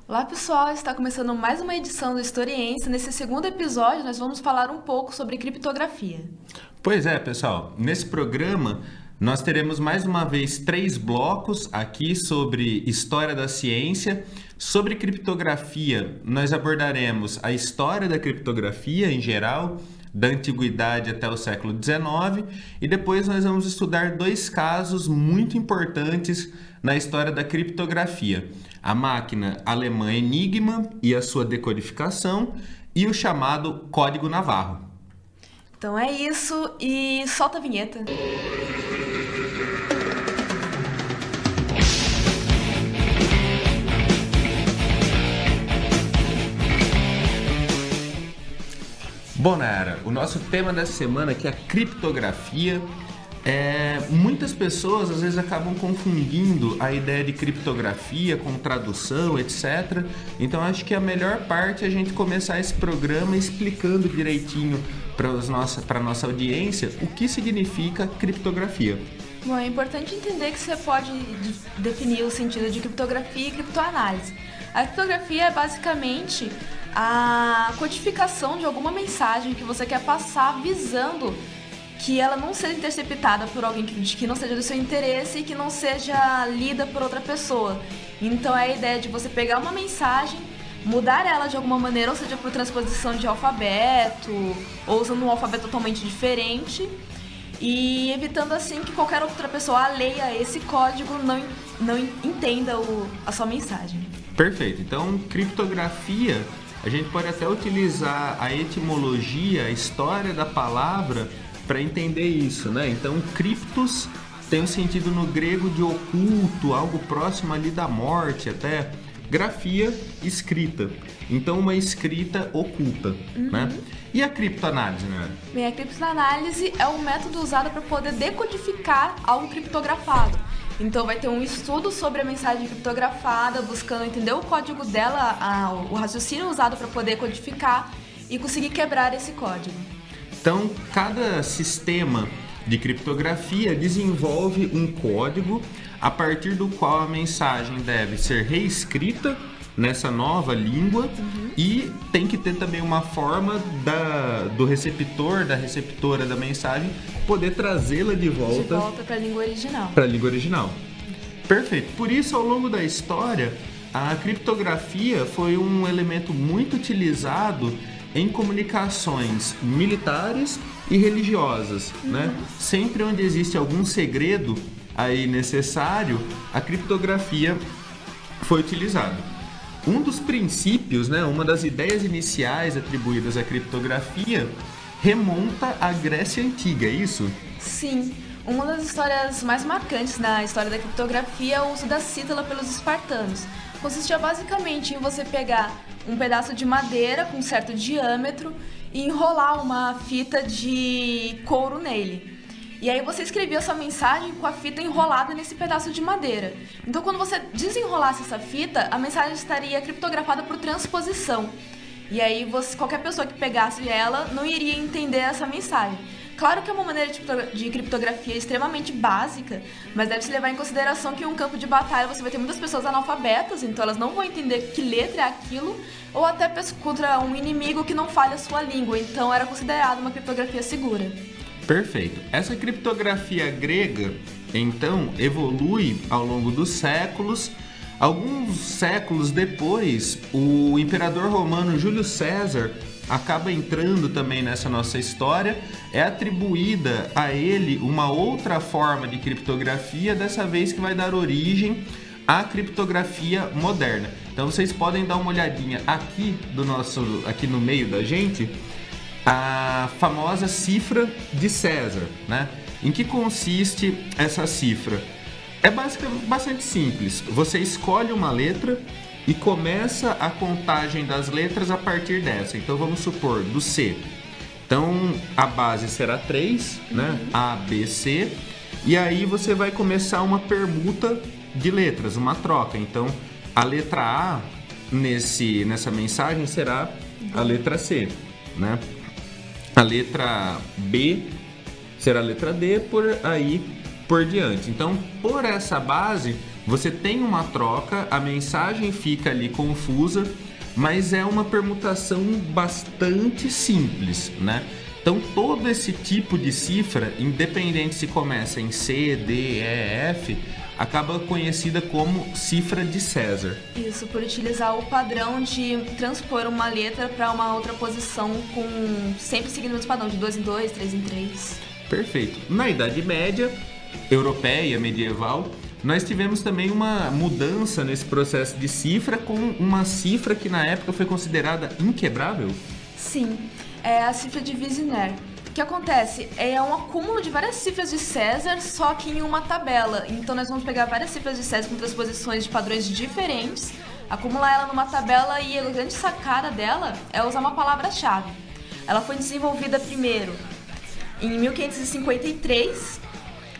Olá pessoal, está começando mais uma edição do Historiense. Nesse segundo episódio, nós vamos falar um pouco sobre criptografia. Pois é, pessoal. Nesse programa, nós teremos mais uma vez 3 blocos aqui sobre história da ciência. Sobre criptografia, nós abordaremos a história da criptografia em geral, da antiguidade até o século XIX, e depois nós vamos estudar 2 casos muito importantes na história da criptografia: a máquina alemã Enigma e a sua decodificação, e o chamado Código Navarro. Então é isso e solta a vinheta. Bom, Nayara, o nosso tema dessa semana aqui é a criptografia. Muitas pessoas às vezes acabam confundindo a ideia de criptografia com tradução, etc. Então acho que a melhor parte é a gente começar esse programa explicando direitinho para a nossa audiência o que significa criptografia. Bom, é importante entender que você pode definir o sentido de criptografia e criptoanálise. A criptografia é basicamente a codificação de alguma mensagem que você quer passar visando que ela não seja interceptada por alguém que não seja do seu interesse e que não seja lida por outra pessoa. Então é a ideia de você pegar uma mensagem, mudar ela de alguma maneira, ou seja, por transposição de alfabeto, ou usando um alfabeto totalmente diferente, e evitando assim que qualquer outra pessoa alheia a esse código não entenda a sua mensagem. Perfeito. Então, criptografia, a gente pode até utilizar a etimologia, a história da palavra para entender isso, né? Então, criptos tem um sentido no grego de oculto, algo próximo ali da morte, até grafia, escrita. Então, uma escrita oculta, né? E a criptoanálise, né? Bem, a criptoanálise é um método usado para poder decodificar algo criptografado. Então vai ter um estudo sobre a mensagem criptografada, buscando entender o código dela, o raciocínio usado para poder codificar e conseguir quebrar esse código. Então, cada sistema de criptografia desenvolve um código a partir do qual a mensagem deve ser reescrita nessa nova língua e tem que ter também uma forma do receptor, da receptora da mensagem poder trazê-la de volta para a língua original. Para a língua original. Perfeito. Por isso, ao longo da história, a criptografia foi um elemento muito utilizado em comunicações militares e religiosas, né? Sempre onde existe algum segredo aí necessário, a criptografia foi utilizada. Um dos princípios, né, uma das ideias iniciais atribuídas à criptografia remonta à Grécia Antiga, é isso? Sim. Uma das histórias mais marcantes na história da criptografia é o uso da cítala pelos espartanos. Consistia basicamente em você pegar um pedaço de madeira com certo diâmetro e enrolar uma fita de couro nele. E aí você escrevia sua mensagem com a fita enrolada nesse pedaço de madeira. Então quando você desenrolasse essa fita, a mensagem estaria criptografada por transposição. E aí qualquer pessoa que pegasse ela não iria entender essa mensagem. Claro que é uma maneira de criptografia extremamente básica, mas deve-se levar em consideração que em um campo de batalha você vai ter muitas pessoas analfabetas, então elas não vão entender que letra é aquilo, ou até contra um inimigo que não fale a sua língua, então era considerado uma criptografia segura. Perfeito. Essa criptografia grega, então, evolui ao longo dos séculos. Alguns séculos depois, o imperador romano Júlio César acaba entrando também nessa nossa história. É atribuída a ele uma outra forma de criptografia, dessa vez que vai dar origem à criptografia moderna. Então vocês podem dar uma olhadinha aqui aqui no meio da gente, a famosa cifra de César, né? Em que consiste essa cifra? É bastante simples. Você escolhe uma letra e começa a contagem das letras a partir dessa. Então vamos supor, do C. Então a base será 3, né? A, B, C. E aí você vai começar uma permuta de letras, uma troca. Então a letra A nessa mensagem será a letra C, né? A letra B será a letra D, por aí por diante. Então, por essa base, Você tem uma troca, a mensagem fica ali confusa, mas é uma permutação bastante simples, né? Então, todo esse tipo de cifra, independente se começa em C, D, E, F, acaba conhecida como cifra de César. Isso, por utilizar o padrão de transpor uma letra para uma outra posição, sempre seguindo o mesmo padrão, de 2 em 2, 3 em 3. Perfeito. Na Idade Média, europeia, medieval, nós tivemos também uma mudança nesse processo de cifra, com uma cifra que na época foi considerada inquebrável. Sim, é a cifra de Wiener. O que acontece? É um acúmulo de várias cifras de César, só que em uma tabela. Então nós vamos pegar várias cifras de César com transposições de padrões diferentes, acumular ela numa tabela, e a grande sacada dela é usar uma palavra-chave. Ela foi desenvolvida primeiro em 1553,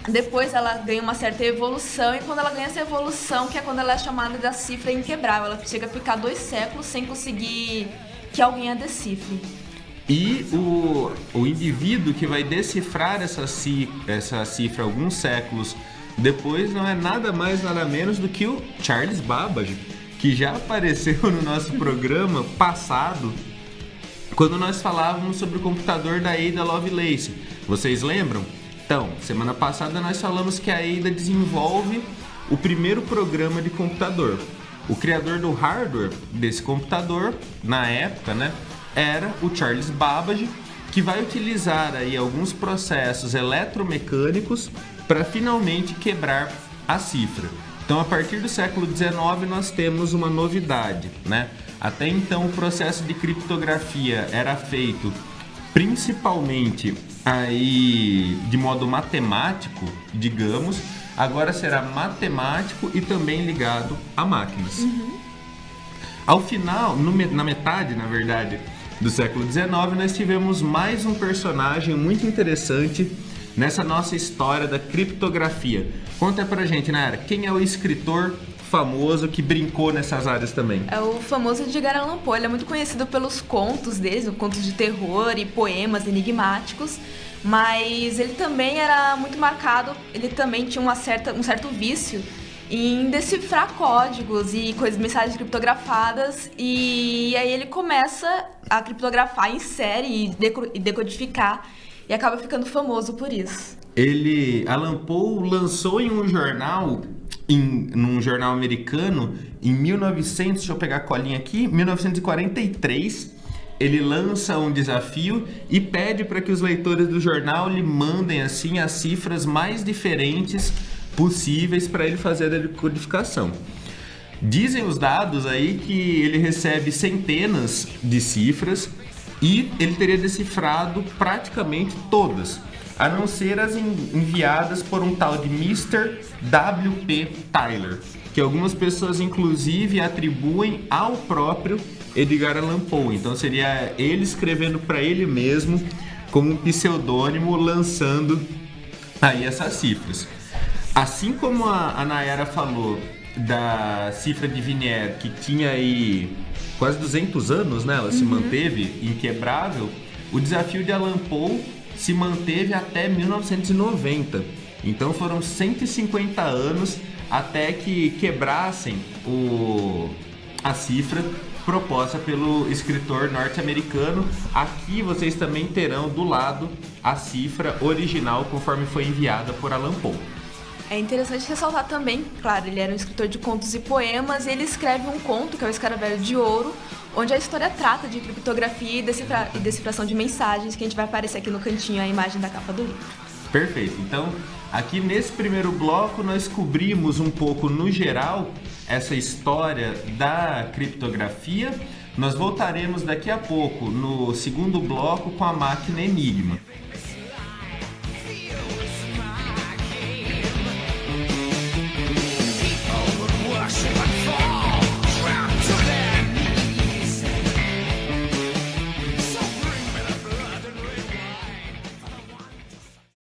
depois ela ganha uma certa evolução, e quando ela ganha essa evolução, que é quando ela é chamada da cifra inquebrável, ela chega a ficar 2 séculos sem conseguir que alguém a decifre. E o indivíduo que vai decifrar essa cifra alguns séculos depois não é nada mais, nada menos do que o Charles Babbage, que já apareceu no nosso programa passado, quando nós falávamos sobre o computador da Ada Lovelace. Vocês lembram? Então, semana passada nós falamos que a Ada desenvolve o primeiro programa de computador. O criador do hardware desse computador, na época, né, era o Charles Babbage, que vai utilizar aí alguns processos eletromecânicos para finalmente quebrar a cifra. Então, a partir do século XIX, nós temos uma novidade, né? Até então, o processo de criptografia era feito principalmente aí de modo matemático, digamos. Agora será matemático e também ligado a máquinas. Ao final, na metade, na verdade, do século XIX, nós tivemos mais um personagem muito interessante nessa nossa história da criptografia. Conta pra gente, Nayara, quem é o escritor famoso que brincou nessas áreas também? É o famoso Edgar Allan Poe. Ele é muito conhecido pelos contos dele, contos de terror e poemas enigmáticos, mas ele também era muito marcado, ele também tinha um certo vício em decifrar códigos e mensagens criptografadas, e aí ele começa a criptografar em série e decodificar, e acaba ficando famoso por isso. Allan Poe lançou em um jornal, num jornal americano, em 1900, deixa eu pegar a colinha aqui, 1943, ele lança um desafio e pede para que os leitores do jornal lhe mandem assim as cifras mais diferentes possíveis para ele fazer a decodificação. Dizem os dados aí que ele recebe centenas de cifras e ele teria decifrado praticamente todas, a não ser as enviadas por um tal de Mr. W.P. Tyler, que algumas pessoas inclusive atribuem ao próprio Edgar Allan Poe. Então seria ele escrevendo para ele mesmo como um pseudônimo, lançando aí essas cifras. Assim como a Nayara falou da cifra de Wiener, que tinha aí quase 200 anos, né? Ela se manteve inquebrável. O desafio de Allan Poe se manteve até 1990. Então foram 150 anos até que quebrassem a cifra proposta pelo escritor norte-americano. Aqui vocês também terão do lado a cifra original conforme foi enviada por Allan Poe. É interessante ressaltar também, claro, ele era um escritor de contos e poemas, e ele escreve um conto, que é o Escaravelho de Ouro, onde a história trata de criptografia e decifração de mensagens, que a gente vai aparecer aqui no cantinho a imagem da capa do livro. Perfeito. Então, aqui nesse primeiro bloco, nós cobrimos um pouco, no geral, essa história da criptografia. Nós voltaremos daqui a pouco, no segundo bloco, com a máquina Enigma.